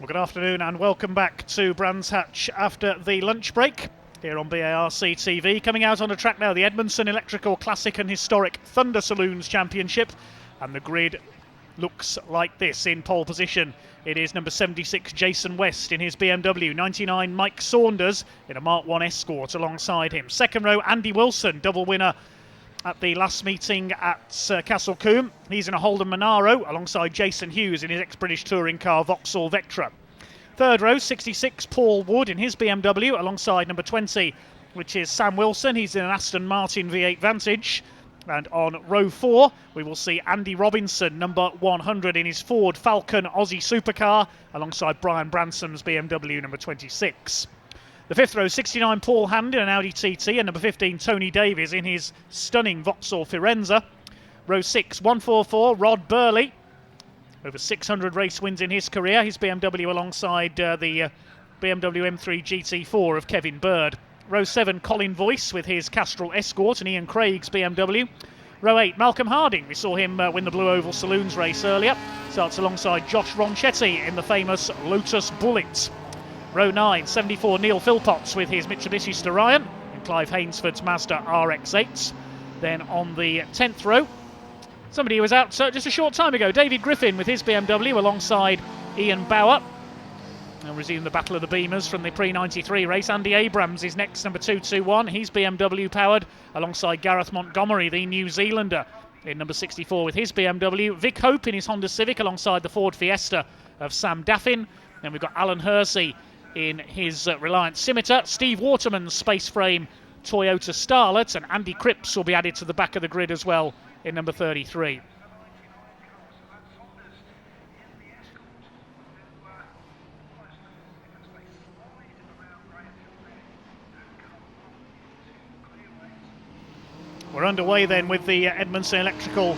Well, good afternoon and welcome back to Brands Hatch after the lunch break here on BARC TV. Coming out on the track now, the Edmondson Electrical Classic and Historic Thunder Saloons Championship, and the grid looks like this. In pole position, it is number 76 Jason West in his BMW, 99 Mike Saunders in a Mark 1 Escort alongside him. Second row, Andy Wilson, double winner at the last meeting at Castle Combe. He's in a Holden Monaro alongside Jason Hughes in his ex-British touring car Vauxhall Vectra. Third row, 66 Paul Wood in his BMW alongside number 20, which is Sam Wilson. He's in an Aston Martin V8 Vantage. And on row 4, we will see Andy Robinson, number 100 in his Ford Falcon Aussie supercar alongside Brian Bransom's BMW number 26. The fifth row, 69 Paul Hand in an Audi TT, and number 15 Tony Davies in his stunning Vauxhall Firenze. Row 6, 144 Rod Burley, over 600 race wins in his career, his BMW alongside the BMW M3 GT4 of Kevin Bird. Row 7, Colin Voice with his Castrol Escort and Ian Craig's BMW. Row 8, Malcolm Harding, we saw him win the Blue Oval Saloons race earlier, starts alongside Josh Ronchetti in the famous Lotus Bullet. Row 9, 74 Neil Philpotts with his Mitsubishi Starion and Clive Hainsford's Mazda RX-8. Then on the 10th row, somebody who was out just a short time ago, David Griffin with his BMW alongside Ian Bauer. And resume the battle of the Beamers from the pre-93 race. Andy Abrams is next, number 221. He's BMW powered alongside Gareth Montgomery, the New Zealander, in number 64 with his BMW. Vic Hope in his Honda Civic alongside the Ford Fiesta of Sam Daffin. Then we've got Alan Hersey in his Reliant Scimitar. Steve Waterman's Space Frame Toyota Starlet, and Andy Cripps will be added to the back of the grid as well in number 33. We're underway then with the Edmondson Electrical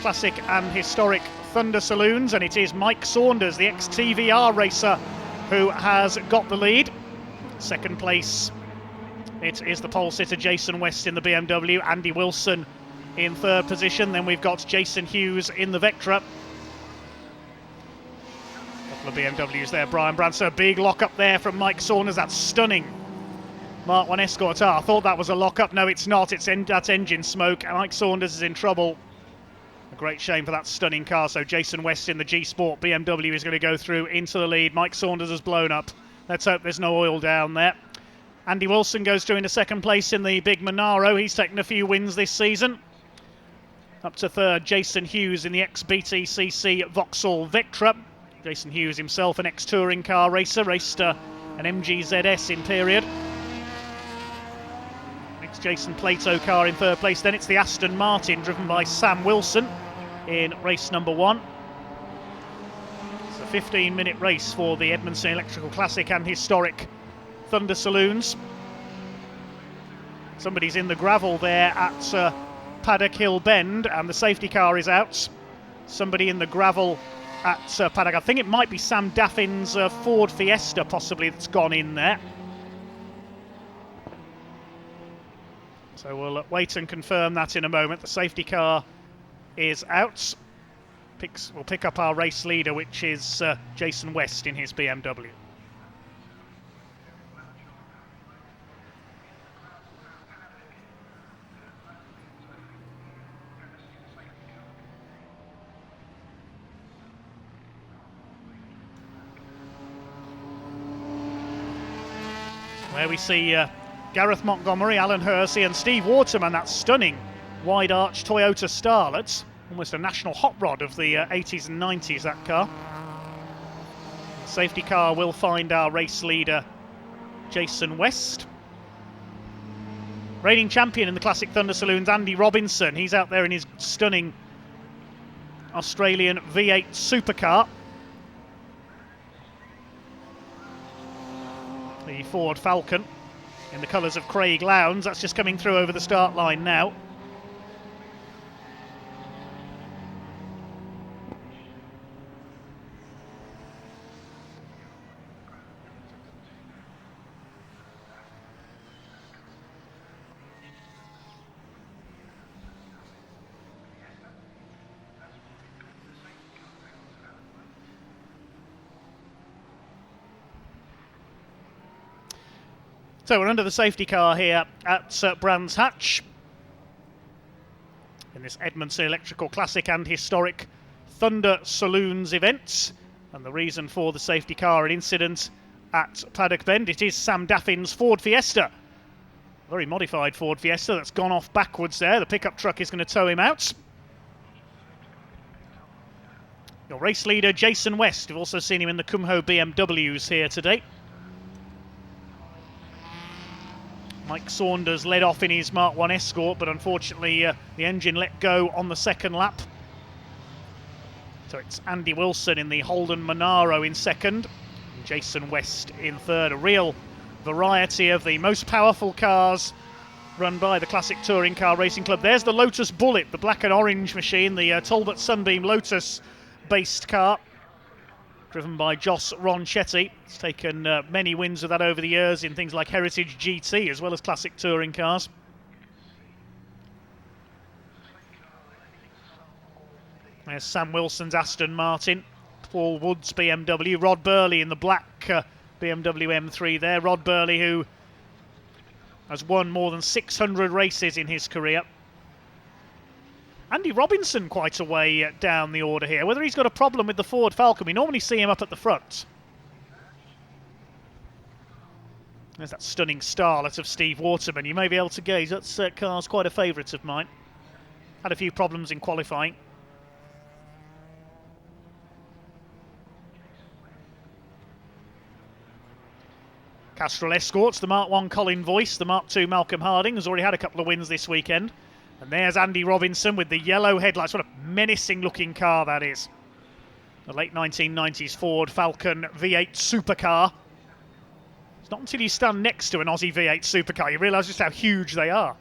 Classic and Historic Thunder Saloons, and it is Mike Saunders, the ex-TVR racer, who has got the lead. Second place, it is the pole sitter Jason West in the BMW, Andy Wilson in third position. Then we've got Jason Hughes in the Vectra. A couple of BMWs there, Brian Branson. Big lock up there from Mike Saunders, that's stunning. Mark 1 Escort. I thought that was a lock up. No, it's not. That's engine smoke. Mike Saunders is in trouble. A great shame for that stunning car. So Jason West in the G Sport BMW is going to go through into the lead. Mike Saunders has blown up. Let's hope there's no oil down there. Andy Wilson goes through into second place in the big Monaro. He's taken a few wins this season. Up to third, Jason Hughes in the ex-BTCC Vauxhall Vectra. Jason Hughes himself an ex-touring car racer, raced an MG ZS in period. Jason Plato car in third place. Then it's the Aston Martin driven by Sam Wilson in race number 1. It's a 15-minute race for the Edmondson Electrical Classic and Historic Thunder Saloons. Somebody's in the gravel there at Paddock Hill Bend, and the safety car is out. Somebody in the gravel at Paddock. I think it might be Sam Daffin's Ford Fiesta possibly that's gone in there. So we'll wait and confirm that in a moment. The safety car is out. We'll pick up our race leader, which is Jason West in his BMW. Where we see Gareth Montgomery, Alan Hersey and Steve Waterman, that stunning wide arch Toyota Starlet, almost a national hot rod of the 80s and 90s, that car. The safety car will find our race leader Jason West. Reigning champion in the Classic Thunder Saloons, Andy Robinson, he's out there in his stunning Australian V8 supercar. The Ford Falcon in the colours of Craig Lowndes. That's just coming through over the start line now. So we're under the safety car here at Brands Hatch in this Edmondson Electrical Classic and Historic Thunder Saloons event. And the reason for the safety car incident at Paddock Bend, it is Sam Daffin's Ford Fiesta. Very modified Ford Fiesta that's gone off backwards there. The pickup truck is going to tow him out. Your race leader, Jason West. We've also seen him in the Kumho BMWs here today. Mike Saunders led off in his Mark 1 Escort, but unfortunately the engine let go on the second lap. So it's Andy Wilson in the Holden Monaro in second, and Jason West in third. A real variety of the most powerful cars run by the Classic Touring Car Racing Club. There's the Lotus Bullet, the black and orange machine, the Talbot Sunbeam Lotus-based car, driven by Jos Ronchetti. It's taken many wins of that over the years in things like Heritage GT as well as classic touring cars. There's Sam Wilson's Aston Martin, Paul Wood's BMW, Rod Burley in the black BMW M3 there. Rod Burley, who has won more than 600 races in his career. Andy Robinson quite a way down the order here. Whether he's got a problem with the Ford Falcon, we normally see him up at the front. There's that stunning starlet of Steve Waterman. You may be able to gaze. That car's quite a favourite of mine. Had a few problems in qualifying. Castrol Escorts, the Mark 1 Colin Voice, the Mark 2 Malcolm Harding, has already had a couple of wins this weekend. And there's Andy Robinson with the yellow headlights. What a menacing looking car that is. The late 1990s Ford Falcon V8 supercar. It's not until you stand next to an Aussie V8 supercar you realise just how huge they are.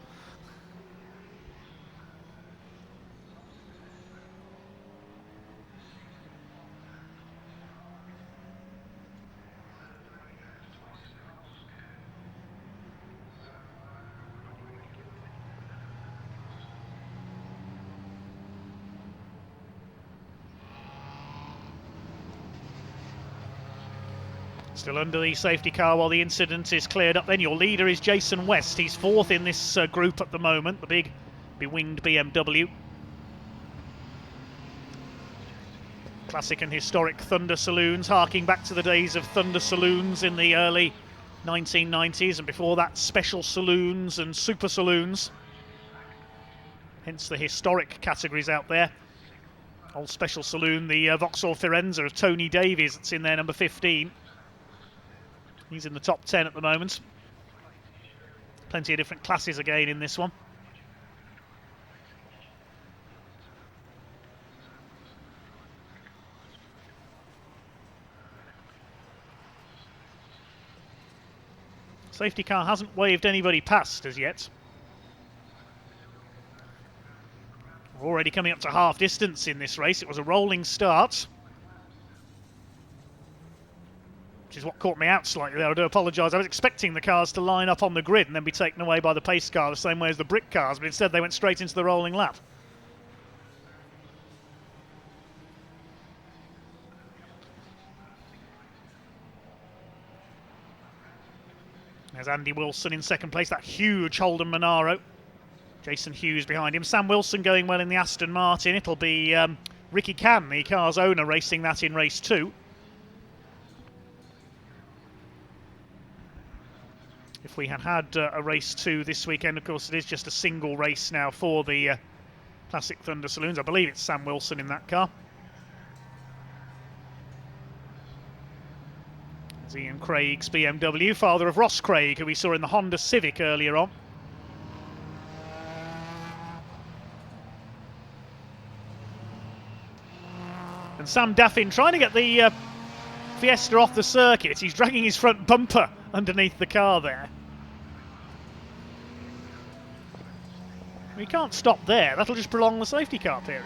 Still under the safety car while the incident is cleared up. Then your leader is Jason West. He's fourth in this group at the moment, the big bewinged BMW. Classic and historic Thunder Saloons, harking back to the days of Thunder Saloons in the early 1990s, and before that Special Saloons and Super Saloons. Hence the historic categories out there. Old Special Saloon, the Vauxhall Firenze of Tony Davies, that's in there, number 15. He's in the top 10 at the moment. Plenty of different classes again in this one. Safety car hasn't waved anybody past as yet. We're already coming up to half distance in this race. It was a rolling start, which is what caught me out slightly there. I do apologise. I was expecting the cars to line up on the grid and then be taken away by the pace car the same way as the brick cars, but instead they went straight into the rolling lap. There's Andy Wilson in second place, that huge Holden Monaro. Jason Hughes behind him. Sam Wilson going well in the Aston Martin. It'll be Ricky Can, the car's owner, racing that in race 2. If we had a race 2 this weekend, of course, it is just a single race now for the Classic Thunder Saloons. I believe it's Sam Wilson in that car. There's Ian Craig's BMW, father of Ross Craig, who we saw in the Honda Civic earlier on. And Sam Daffin trying to get the Fiesta off the circuit. He's dragging his front bumper underneath the car there. We can't stop there. That'll just prolong the safety car period.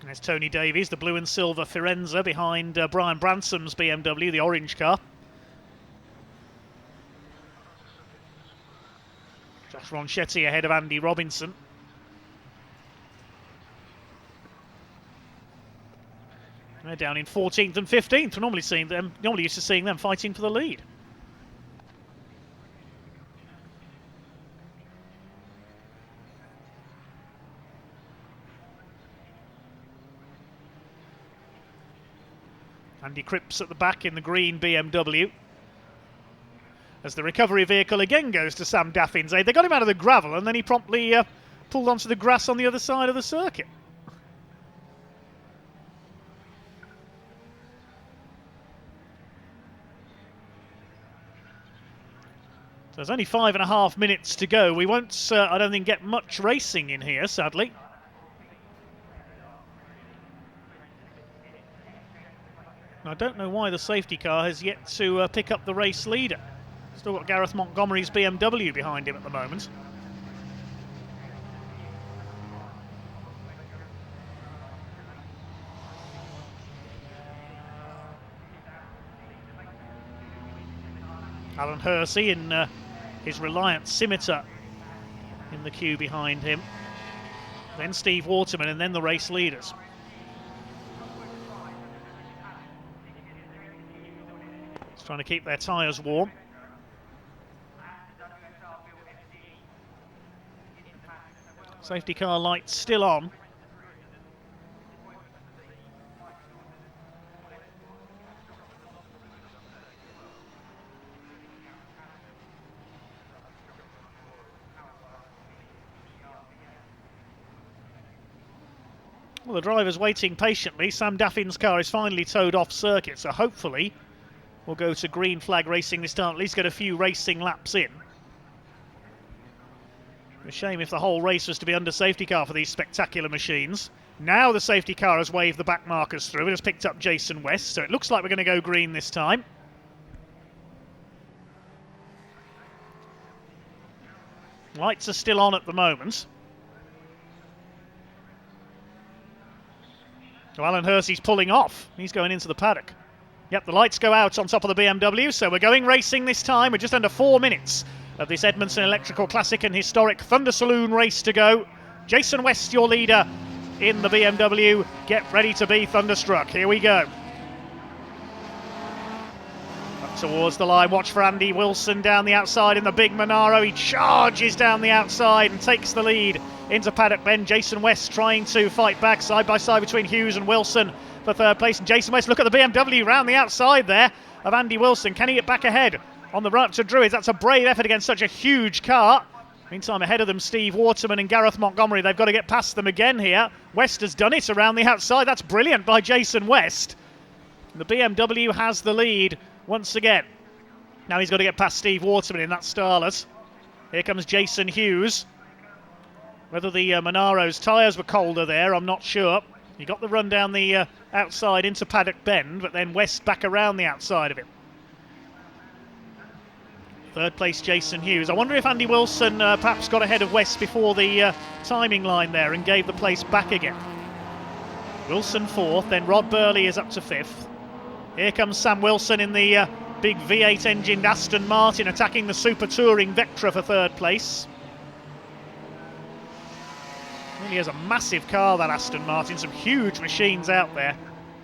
And there's Tony Davies, the blue and silver Firenze behind Brian Bransom's BMW, the orange car. Josh Ronchetti ahead of Andy Robinson. They're down in 14th and 15th. We're normally used to seeing them fighting for the lead. Andy Cripps at the back in the green BMW. As the recovery vehicle again goes to Sam Daffin's aid. They got him out of the gravel and then he promptly pulled onto the grass on the other side of the circuit. So there's only 5.5 minutes to go. We won't, I don't think, get much racing in here, sadly. I don't know why the safety car has yet to pick up the race leader. Still got Gareth Montgomery's BMW behind him at the moment. Alan Hersey in his Reliant Scimitar in the queue behind him. Then Steve Waterman and then the race leaders. Trying to keep their tyres warm. Safety car lights still on. Well, the driver's waiting patiently. Sam Daffin's car is finally towed off circuit, so hopefully we'll go to green flag racing this time, at least get a few racing laps in. A shame if the whole race was to be under safety car for these spectacular machines. Now the safety car has waved the back markers through and has picked up Jason West, so it looks like we're going to go green this time. Lights are still on at the moment. So Alan Hersey's pulling off. He's going into the paddock. Yep, the lights go out on top of the BMW, so we're going racing this time. We're just under 4 minutes of this Edmondson Electrical Classic and Historic Thunder Saloon race to go. Jason West, your leader in the BMW. Get ready to be thunderstruck. Here we go. Up towards the line. Watch for Andy Wilson down the outside in the big Monaro. He charges down the outside and takes the lead into paddock bend. Jason West trying to fight back side by side between Hughes and Wilson for third place. And Jason West, look at the BMW round the outside there of Andy Wilson. Can he get back ahead on the run up to Druids? That's a brave effort against such a huge car. Meantime, ahead of them, Steve Waterman and Gareth Montgomery. They've got to get past them again here. West has done it around the outside. That's brilliant by Jason West. The BMW has the lead once again. Now he's got to get past Steve Waterman in that Starlet. Here comes Jason Hughes. Whether the Monaro's tyres were colder there, I'm not sure. He got the run down the outside into Paddock Bend, but then West back around the outside of him. Third place, Jason Hughes. I wonder if Andy Wilson perhaps got ahead of West before the timing line there and gave the place back again. Wilson fourth, then Rod Burley is up to fifth. Here comes Sam Wilson in the big V8 engined Aston Martin attacking the Super Touring Vectra for third place. Really is a massive car, that Aston Martin. Some huge machines out there,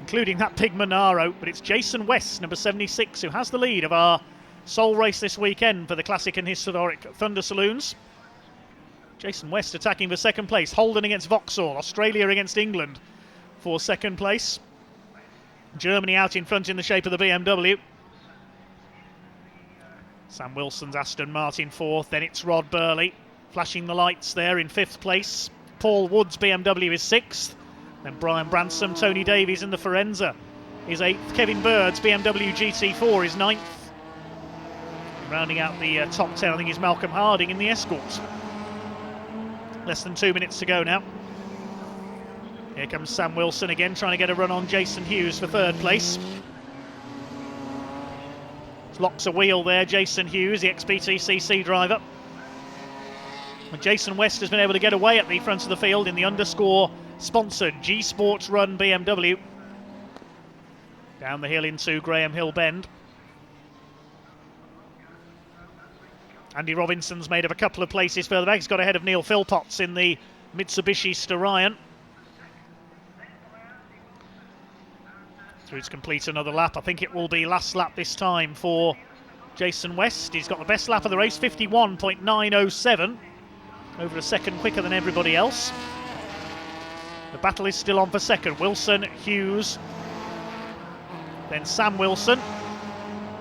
including that big Monaro. But it's Jason West, number 76, who has the lead of our sole race this weekend for the Classic and Historic Thunder Saloons. Jason West attacking for second place. Holden against Vauxhall. Australia against England for second place. Germany out in front in the shape of the BMW. Sam Wilson's Aston Martin fourth. Then it's Rod Burley flashing the lights there in fifth place. Paul Wood's BMW is sixth. Then Brian Bransom, Tony Davies in the Forenza is eighth. Kevin Bird's BMW GT4 is ninth. Rounding out the top 10, I think, is Malcolm Harding in the Escort. Less than 2 minutes to go now. Here comes Sam Wilson again, trying to get a run on Jason Hughes for third place. Locks a wheel there, Jason Hughes, the XPTCC driver. And Jason West has been able to get away at the front of the field in the underscore sponsored G Sports Run BMW. Down the hill into Graham Hill Bend. Andy Robinson's made up a couple of places further back. He's got ahead of Neil Philpotts in the Mitsubishi Starion. through to complete another lap. I think it will be last lap this time for Jason West. He's got the best lap of the race, 51.907, over a second quicker than everybody else. The battle is still on for second. Wilson, Hughes, then Sam Wilson.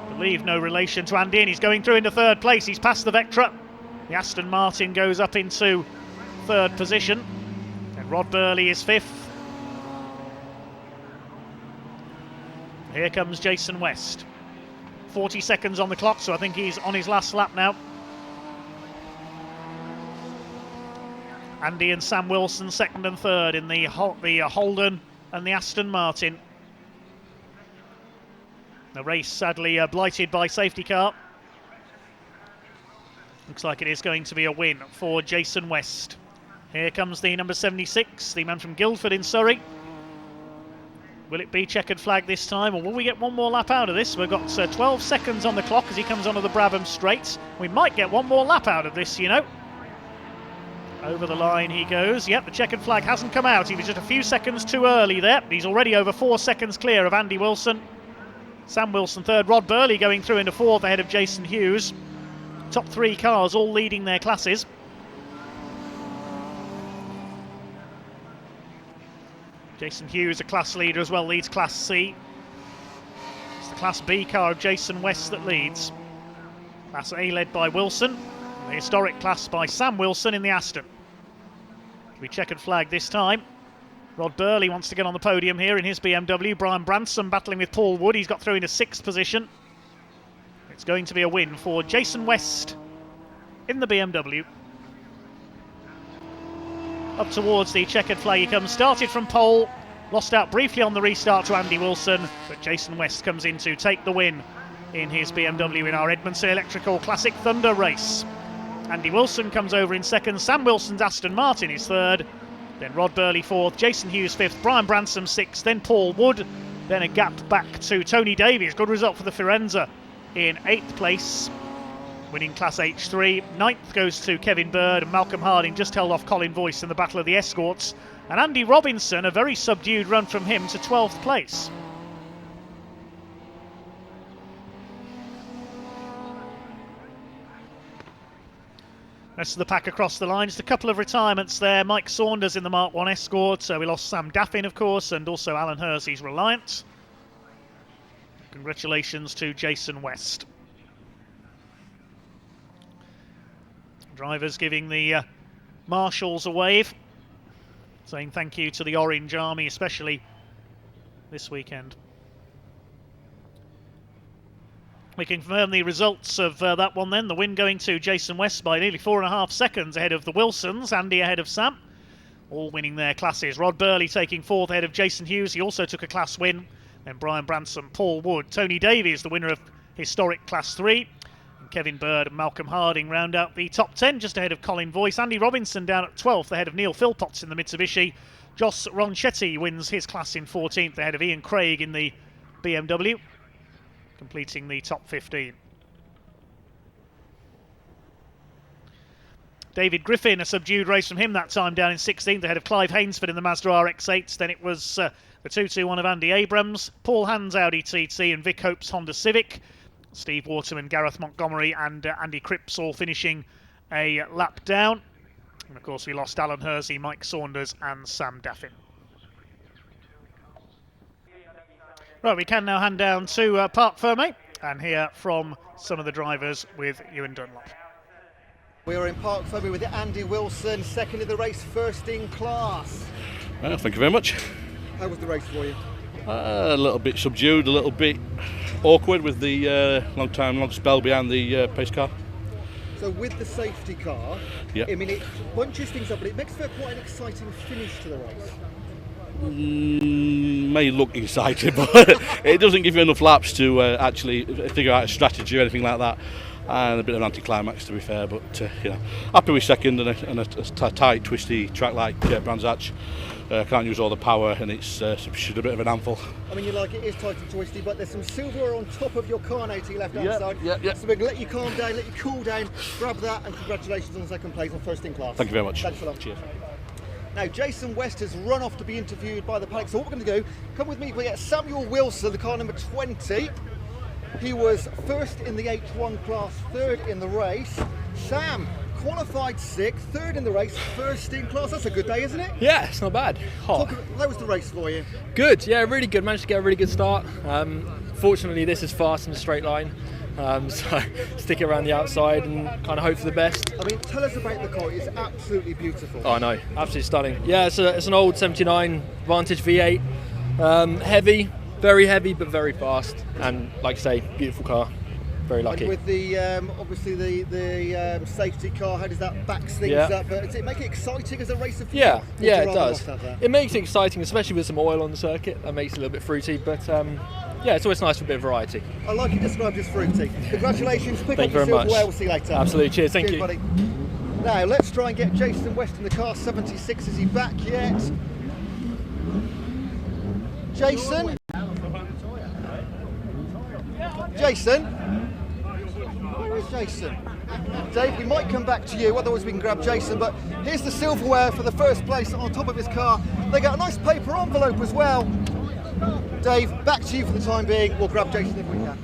Believe no relation to Andy, and he's going through into third place. He's passed the Vectra. The Aston Martin goes up into third position, and Rod Burley is fifth. Here comes Jason West. 40 seconds on the clock, so I think he's on his last lap now. Andy and Sam Wilson second and third in the Holden and the Aston Martin. The race sadly blighted by safety car. Looks like it is going to be a win for Jason West. Here comes the number 76, the man from Guildford in Surrey. Will it be checkered flag this time, or will we get one more lap out of this? We've got 12 seconds on the clock as he comes onto the Brabham Straight. We might get one more lap out of this, you know. Over the line he goes. Yep, the checkered flag hasn't come out. He was just a few seconds too early there. He's already over 4 seconds clear of Andy Wilson. Sam Wilson third. Rod Burley going through into fourth ahead of Jason Hughes. Top three cars all leading their classes. Jason Hughes, a class leader as well, leads Class C. It's the Class B car of Jason West that leads. Class A led by Wilson. The historic class by Sam Wilson in the Aston. We checkered flag this time. Rod Burley wants to get on the podium here in his BMW. Brian Branson battling with Paul Wood. He's got through into sixth position. It's going to be a win for Jason West in the BMW. Up towards the checkered flag he comes. Started from pole, lost out briefly on the restart to Andy Wilson, but Jason West comes in to take the win in his BMW in our Edmondson Electrical Classic Thunder race. Andy Wilson comes over in second. Sam Wilson's Aston Martin is third. Then Rod Burley fourth. Jason Hughes fifth. Brian Branson sixth. Then Paul Wood. Then a gap back to Tony Davies. Good result for the Firenze in eighth place, winning Class H3. Ninth goes to Kevin Bird, and Malcolm Harding just held off Colin Voice in the Battle of the Escorts. And Andy Robinson, a very subdued run from him to 12th place. Rest of the pack across the line. Just a couple of retirements there. Mike Saunders in the Mark 1 Escort. So we lost Sam Daffin, of course, and also Alan Hersey's Reliant. Congratulations to Jason West. Drivers giving the marshals a wave, saying thank you to the Orange Army, especially this weekend. We can confirm the results of that one then. The win going to Jason West by nearly 4.5 seconds ahead of the Wilsons. Andy ahead of Sam, all winning their classes. Rod Burley taking fourth ahead of Jason Hughes. He also took a class win. Then Brian Branson, Paul Wood. Tony Davies, the winner of historic Class 3. And Kevin Bird and Malcolm Harding round out the top 10, just ahead of Colin Voice. Andy Robinson down at 12th, ahead of Neil Philpotts in the Mitsubishi. Jos Ronchetti wins his class in 14th, ahead of Ian Craig in the BMW, completing the top 15. David Griffin, a subdued race from him that time, down in 16th, ahead of Clive Hainsford in the Mazda RX-8. Then it was the 221 of Andy Abrams, Paul Hand's Audi TT and Vic Hope's Honda Civic. Steve Waterman, Gareth Montgomery and Andy Cripps all finishing a lap down. And of course we lost Alan Hersey, Mike Saunders and Sam Daffin. Right, we can now hand down to Parc Ferme and hear from some of the drivers with Ewan Dunlop. We are in Parc Ferme with Andy Wilson, second in the race, first in class. Thank you very much. How was the race for you? A little bit subdued, a little bit awkward with the long spell behind the pace car. So with the safety car, yep. I mean, it bunches things up, but it makes for quite an exciting finish to the race. May look exciting, but it doesn't give you enough laps to actually figure out a strategy or anything like that. And a bit of an anticlimax, to be fair, but happy with second and a tight, twisty track like Brands Hatch. Can't use all the power, and it's a bit of an handful. I mean, it is tight and twisty, but there's some silver on top of your car now to your left-hand side. Yeah. So we're going to let you calm down, let you cool down, grab that, and congratulations on second place and first in class. Thank you very much. Thanks a lot. Cheers. Now, Jason West has run off to be interviewed by the paddock. So what we're going to do, come with me, we get Samuel Wilson, the car number 20. He was first in the H1 class, third in the race. Sam, qualified sixth, third in the race, first in class. That's a good day, isn't it? Yeah, it's not bad. Hot. How was the race for you? Good, yeah, really good. Managed to get a really good start. Fortunately, this is fast in a straight line. So stick it around the outside and kind of hope for the best. I mean, tell us about the car. It's absolutely beautiful. Oh, I know, absolutely stunning. Yeah, it's an old 79 Vantage V8. Heavy, very heavy, but very fast. And like I say, beautiful car. Very lucky. And with the obviously the safety car, how does that backs things up? But does it make it exciting as a racer for you? Yeah, it does. It makes it exciting, especially with some oil on the circuit. That makes it a little bit fruity, but yeah, it's always nice for a bit of variety. I like it described as fruity. Congratulations, pick Thank up you your very much. silverware. We'll see you later. Absolutely, cheers, thank you. Buddy. Now let's try and get Jason West in the car 76. Is he back yet? Jason? Jason? Where is Jason? Dave, we might come back to you, otherwise we can grab Jason, but here's the silverware for the first place on top of his car. They got a nice paper envelope as well. Dave, back to you for the time being. We'll grab Jason if we can.